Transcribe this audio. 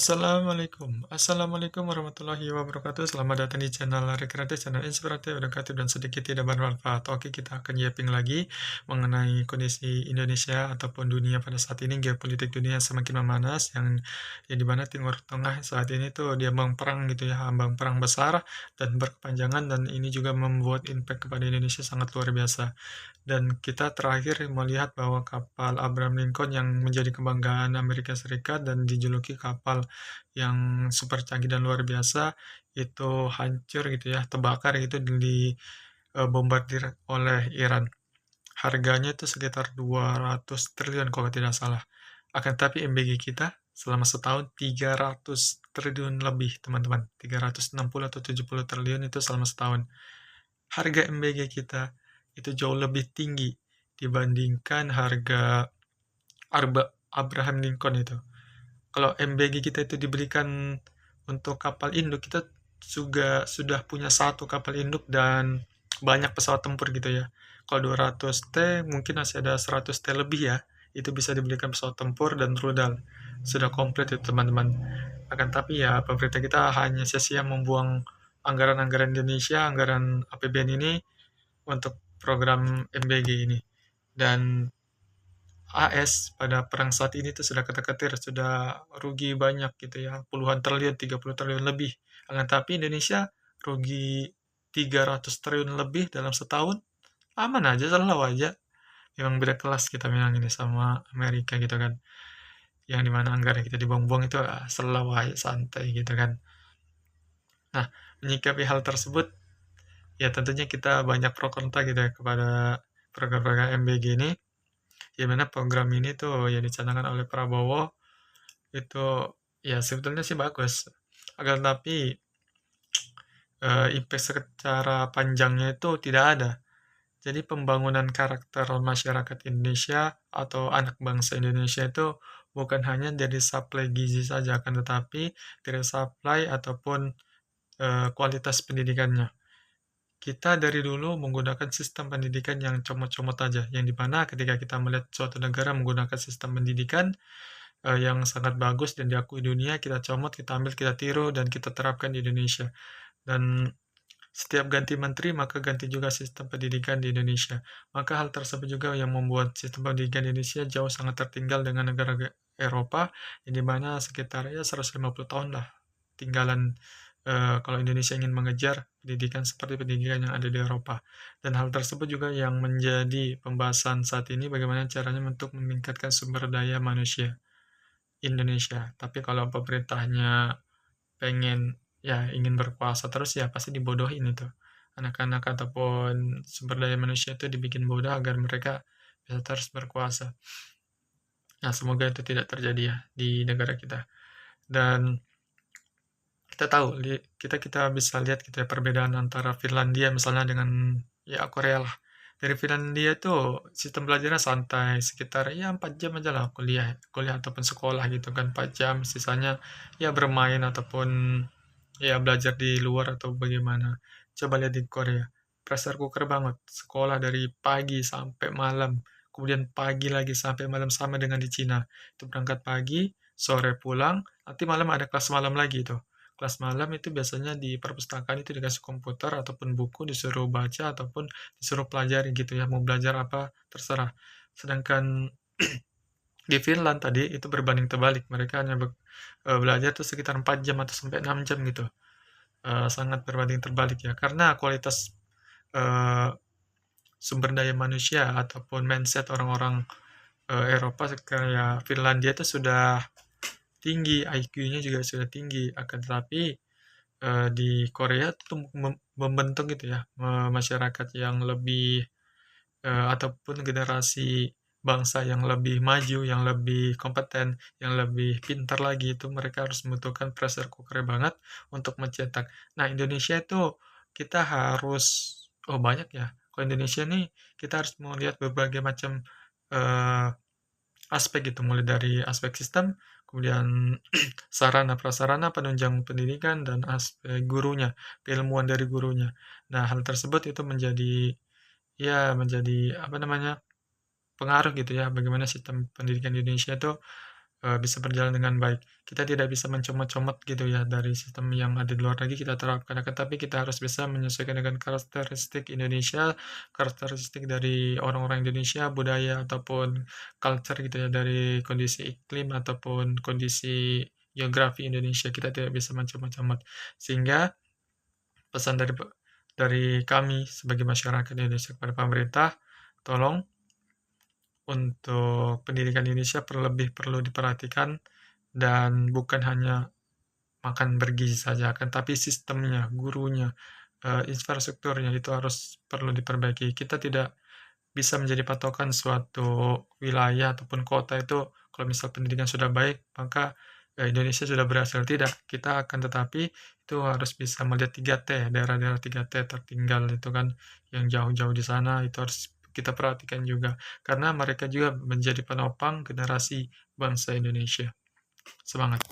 Assalamualaikum warahmatullahi wabarakatuh. Selamat datang di channel Lari Kreatif, channel inspiratif, edukatif, dan sedikit tidak bermanfaat. Oke, kita akan yapping lagi mengenai kondisi Indonesia ataupun dunia pada saat ini, geopolitik dunia semakin memanas, yang dimana Timur Tengah saat ini tuh dia ambang perang gitu ya, ambang perang besar dan berkepanjangan, dan ini juga membuat impact kepada Indonesia sangat luar biasa. Dan kita terakhir melihat bahwa kapal Abraham Lincoln yang menjadi kebanggaan Amerika Serikat dan dijuluki kapal yang super canggih dan luar biasa, itu hancur gitu ya, terbakar gitu bombardir oleh Iran. Harganya itu sekitar 200 triliun kalau tidak salah. Akan tetapi MBG kita selama setahun 300 triliun lebih, teman-teman. 360 atau 70 triliun itu selama setahun. Harga MBG kita itu jauh lebih tinggi dibandingkan harga Abraham Lincoln itu. Kalau MBG kita itu diberikan untuk kapal induk, kita juga sudah punya satu kapal induk dan banyak pesawat tempur gitu ya. Kalau 200T mungkin masih ada 100T lebih ya. Itu bisa diberikan pesawat tempur dan rudal. Sudah komplit itu teman-teman. Akan tapi ya pemerintah kita hanya sia-sia membuang anggaran-anggaran Indonesia, anggaran APBN ini untuk program MBG ini. Dan AS pada perang saat ini tuh sudah ketar-ketir, sudah rugi banyak gitu ya, puluhan triliun, 30 triliun lebih. Akan tapi Indonesia rugi 300 triliun lebih dalam setahun, aman aja, selalu aja. Memang beda kelas kita memang ini sama Amerika gitu kan. Yang dimana anggaran kita dibuang-buang itu selalu aja, santai gitu kan. Nah, menyikapi hal tersebut, ya tentunya kita banyak pro kontra gitu ya kepada program-program MBG ini. Di mana program ini tuh yang dicanangkan oleh Prabowo itu ya sebetulnya sih bagus. Akan tapi impact secara panjangnya itu tidak ada. Jadi pembangunan karakter masyarakat Indonesia atau anak bangsa Indonesia itu bukan hanya dari supply gizi saja, akan tetapi dari supply ataupun kualitas pendidikannya. Kita dari dulu menggunakan sistem pendidikan yang comot-comot aja, yang dimana ketika kita melihat suatu negara menggunakan sistem pendidikan yang sangat bagus dan diakui dunia, kita comot, kita ambil, kita tiru, dan kita terapkan di Indonesia. Dan setiap ganti menteri, maka ganti juga sistem pendidikan di Indonesia. Maka hal tersebut juga yang membuat sistem pendidikan Indonesia jauh sangat tertinggal dengan negara Eropa, yang dimana sekitar ya 150 tahun lah tinggalan kalau Indonesia ingin mengejar pendidikan seperti pendidikan yang ada di Eropa. Dan hal tersebut juga yang menjadi pembahasan saat ini, bagaimana caranya untuk meningkatkan sumber daya manusia Indonesia. Tapi kalau pemerintahnya pengen ya ingin berkuasa terus, ya pasti dibodohin itu. Anak-anak ataupun sumber daya manusia itu dibikin bodoh agar mereka bisa terus berkuasa. Nah, semoga itu tidak terjadi ya di negara kita. Dan kita tahu, kita kita bisa lihat gitu ya perbedaan antara Finlandia misalnya dengan ya Korea lah. Dari Finlandia itu sistem belajarnya santai, sekitar ya 4 jam aja lah kuliah, kuliah ataupun sekolah gitu kan 4 jam, sisanya ya bermain ataupun ya belajar di luar atau bagaimana. Coba lihat di Korea, pressure cooker banget, sekolah dari pagi sampai malam, kemudian pagi lagi sampai malam, sama dengan di Cina. Itu berangkat pagi, sore pulang, nanti malam ada kelas malam lagi itu. Kelas malam itu biasanya di perpustakaan itu dikasih komputer ataupun buku, disuruh baca ataupun disuruh pelajari gitu ya, mau belajar apa terserah. Sedangkan di Finland tadi itu berbanding terbalik, mereka hanya belajar tuh sekitar 4 jam atau sampai 6 jam gitu. Sangat berbanding terbalik ya, karena kualitas eh, sumber daya manusia ataupun mindset orang-orang Eropa kayak Finlandia itu sudah tinggi, IQ-nya juga sudah tinggi. Akan tetapi di Korea itu membentuk gitu ya, masyarakat yang lebih ataupun generasi bangsa yang lebih maju, yang lebih kompeten, yang lebih pintar lagi, itu mereka harus membutuhkan pressure cooker banget untuk mencetak. Nah, Indonesia itu kita harus banyak ya. Kalau Indonesia nih kita harus melihat berbagai macam eh, aspek gitu, mulai dari aspek sistem, kemudian sarana prasarana penunjang pendidikan, dan aspek gurunya, keilmuan dari gurunya. Nah, hal tersebut itu menjadi ya menjadi apa namanya pengaruh gitu ya, bagaimana sistem pendidikan di Indonesia itu bisa berjalan dengan baik. Kita tidak bisa mencomot-comot gitu ya dari sistem yang ada di luar negeri kita terapkan, akan tapi kita harus bisa menyesuaikan dengan karakteristik Indonesia, karakteristik dari orang-orang Indonesia, budaya ataupun culture gitu ya, dari kondisi iklim ataupun kondisi geografi Indonesia, kita tidak bisa mencomot-comot. Sehingga pesan dari kami sebagai masyarakat Indonesia kepada pemerintah, tolong untuk pendidikan Indonesia lebih perlu diperhatikan dan bukan hanya makan bergizi saja, akan tapi sistemnya, gurunya, infrastrukturnya itu harus perlu diperbaiki. Kita tidak bisa menjadi patokan suatu wilayah ataupun kota itu kalau misal pendidikan sudah baik, maka, Indonesia sudah berhasil. Tidak, kita akan tetapi itu harus bisa melihat 3T, daerah-daerah 3T tertinggal itu kan, yang jauh-jauh di sana itu harus kita perhatikan juga, karena mereka juga menjadi penopang generasi bangsa Indonesia. Semangat.